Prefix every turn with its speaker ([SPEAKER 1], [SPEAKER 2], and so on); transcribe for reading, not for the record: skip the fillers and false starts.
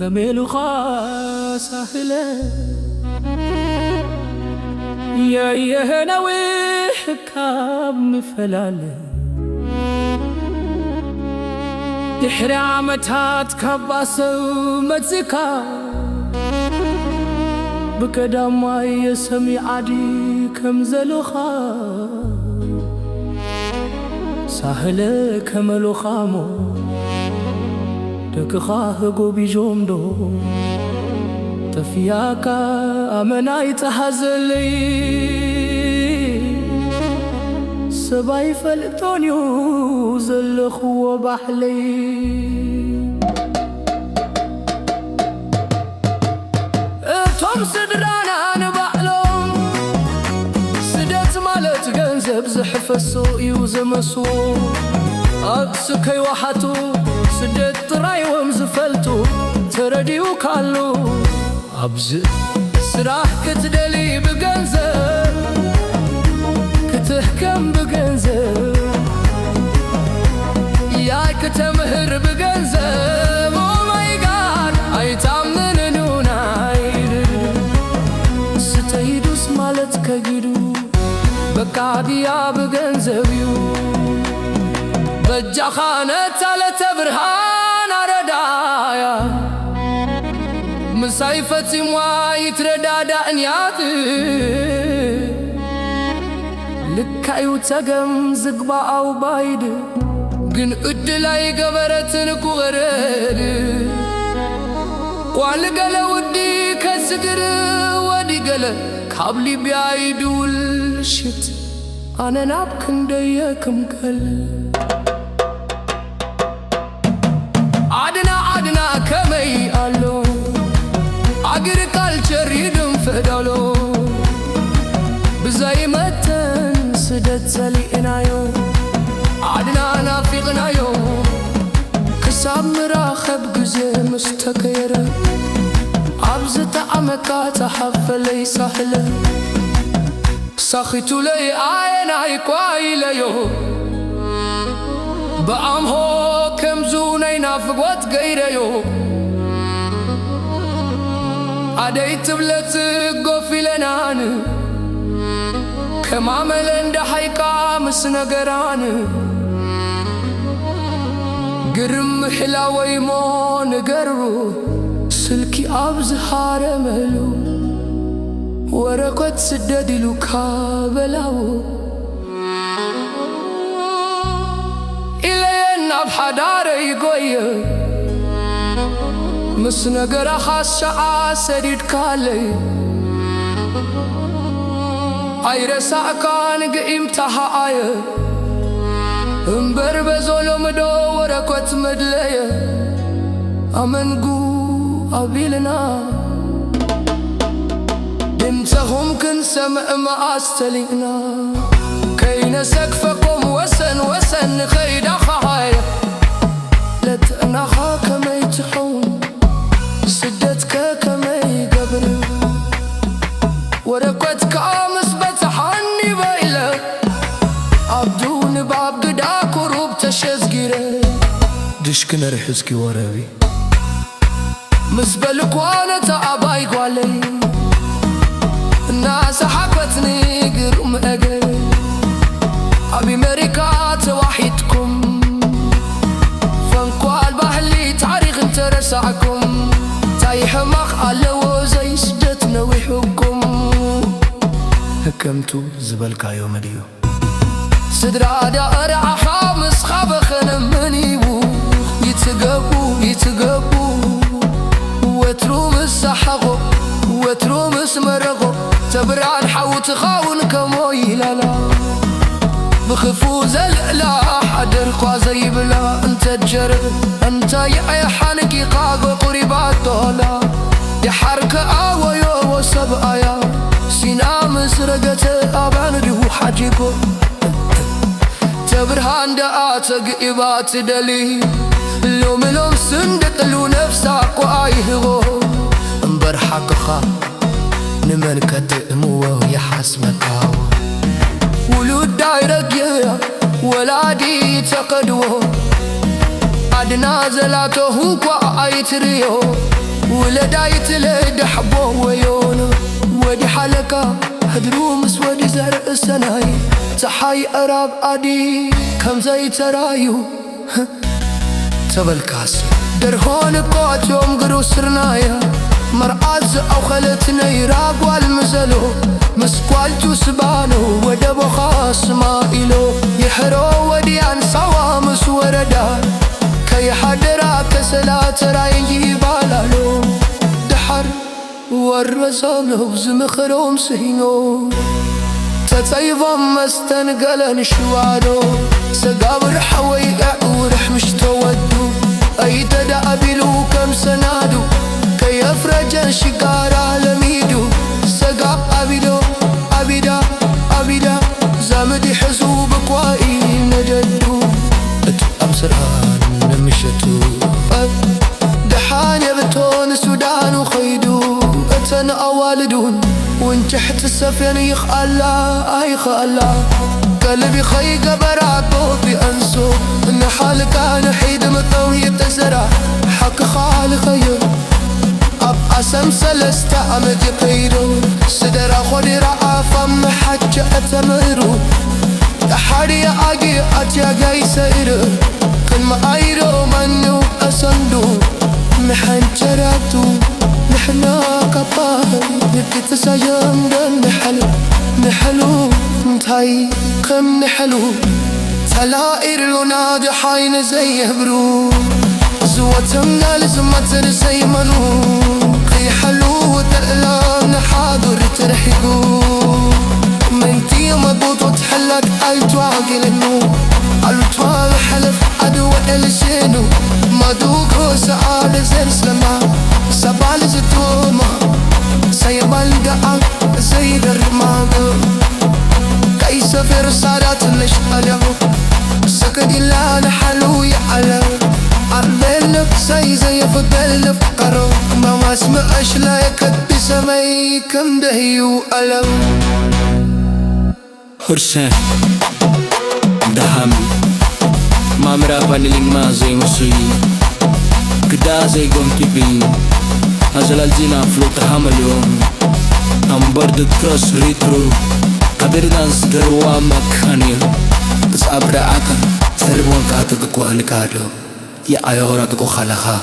[SPEAKER 1] كملوخا سهلة يا يهنوي حكام مفلالة دحري عمتات كباسو متزكا بكداما يسمي عادي كمزلوخا سهلة كملوخامو دكخا هقوبي جومدو تفياكا أمناي تحزلي سباي فلتونيو زلخو بحلي اتهم سدرانا نبعلهم سدت مالت جنزب زحفسو يوزمسو أكسكي وحتو سدت طراي ومزفلتو ترديو كالو أبز سراح كتدلي بجنزب كتحكم بجنزب ياي كتمهر بجنزب Oh my God أي تعمل نوناي ستيدوس مالت كجدو بكاديا بجنزبيو بجا خانت على تبرهان ردايا مسايفتي ما يتردادا انيات لكايو تقم زقبا او بايد قن ادلاي قبرتن كغرد قوالقلا ودي كسقر ودي قلا كابلي بيايدو الشت انا نابكن ديكم كل عدنا كمي قالو agriculture يدم فدالو بزاي متن سدت سلينايو عدنا نافقنايو كساب مراخب جزي مستكيرة عبزت عمكا تحفلي سهلة ساخيتو لي عيناي كوايليو بأمهو كمزوني نافق واتقيريو عدي تبلت قوفي لنان كما ملن دحيقا مسنقران قرم حلاوي مو نقرو سلكي أبزهار ملو ورقت سددي لو كابلاو إلينا بحداري قوي مسنقرا خاصة سديد كالي عيرسا كان قيمتها آية انبر بزولو مدو ورقوت مدلية أمنقو أبيلنا دمتهم كن سمع ما أستلينا كين سقفكم وسن خيدا خاية لتنخا كما يتحون سدتك كما يقبر ورقتك مثبت حني بايلة عبدون باب قدا كروب تشزقيرة دشكنا رحزكي ورابي مسبلك وانا تعباي قوالي الناس حكتني قرم أقل أبي مريكات وحيدكم فانقوال بحلي تاريخ انترسعكم تايح مخالو زي سدتنا ويحكم هكمتو زبالكايو مديو سدرا دائر خامس خابخن منيبو يتقبو وترو مسحقو وترو مسمرقو تبران حوت خاون كموي لالا بخفو زلقلا حدر قوازي بلا انت تجرب انت يا حانكي قاقو قريبات طولا يا حركة آويو وسبقايا سينا مسرقت آبان دهو حاجيكو تبرهان دقاتك إبات دلي لوم سندت لو نفسك وآيهغو انبرحك خا نمن كتئمو يحسمك ولود دايرك يا ولادي تقدو عدنا زلاته هنكوا ايتريو ولدا يتلد حبو ويونو ودي حلقة هدرو مسودي زرق السناي تحاي أراب عدي كم زي ترايو تبالكاس درهون قوات يوم قرو سرنايا مرعاز أو خلتنا يراب والمزلو مسقوالتو سبانو ودبو خاص ما إلو يحرو وديان سوامس وردا كي حدرا كسلا تراينجي بالالو دحر ورزاملو زمخروم سهينو تطيبم مستنقلن شوانو سقابر حويقع ورح مش تودو اي تدابلو كم سنادو كي يفرجن شقارا لميدو سقاب ابيدو ابيدا ابيدا زامدي حزوب قوائي نجدو اتأمسران نمشتو دحان يبتون سودان وخيدو اتن اوالدون وانجحت السفين يخالا اي خالا قلبي خي قبراتو بأنسو ان حالك انا حيد مطو يتزرع حق خالقي اب اسم سلسة امد يقيدو سدر اخوني رعافا محجة اتمرو تحاري اقي اتيا يسيرو كن ما ايرو منو اسندو محنجراتو نحنا كباهي نبكي تسايم دن نحلو نحلو نتاي كم نحلو تلاقي لنا حاين زي هبرو زوتمنا لزمت زي منو كي حلو وتقلان حاضر ترحقو منتي مضبوط وتحلق التواقي لنو التواق حلف عدو الشينو مدوكو سعادة زي سلما سبال زتوما سيبال دعا زي درماغو كي سفر صارت نشقلو سكدي لا نحلو يعلو عبالك زي فقلب قرو ما واسمعش لا يكد بسمي كم دهيو ألو
[SPEAKER 2] Hursa Daham Mamra paniling ma zay masui Gda zay gom tibi Azal aljina flota hamalum Ambardut cross retro Kabir dance darwa makhanil Tas abra aka Serbon ka to ko alikado Ya ayora to ko khalaha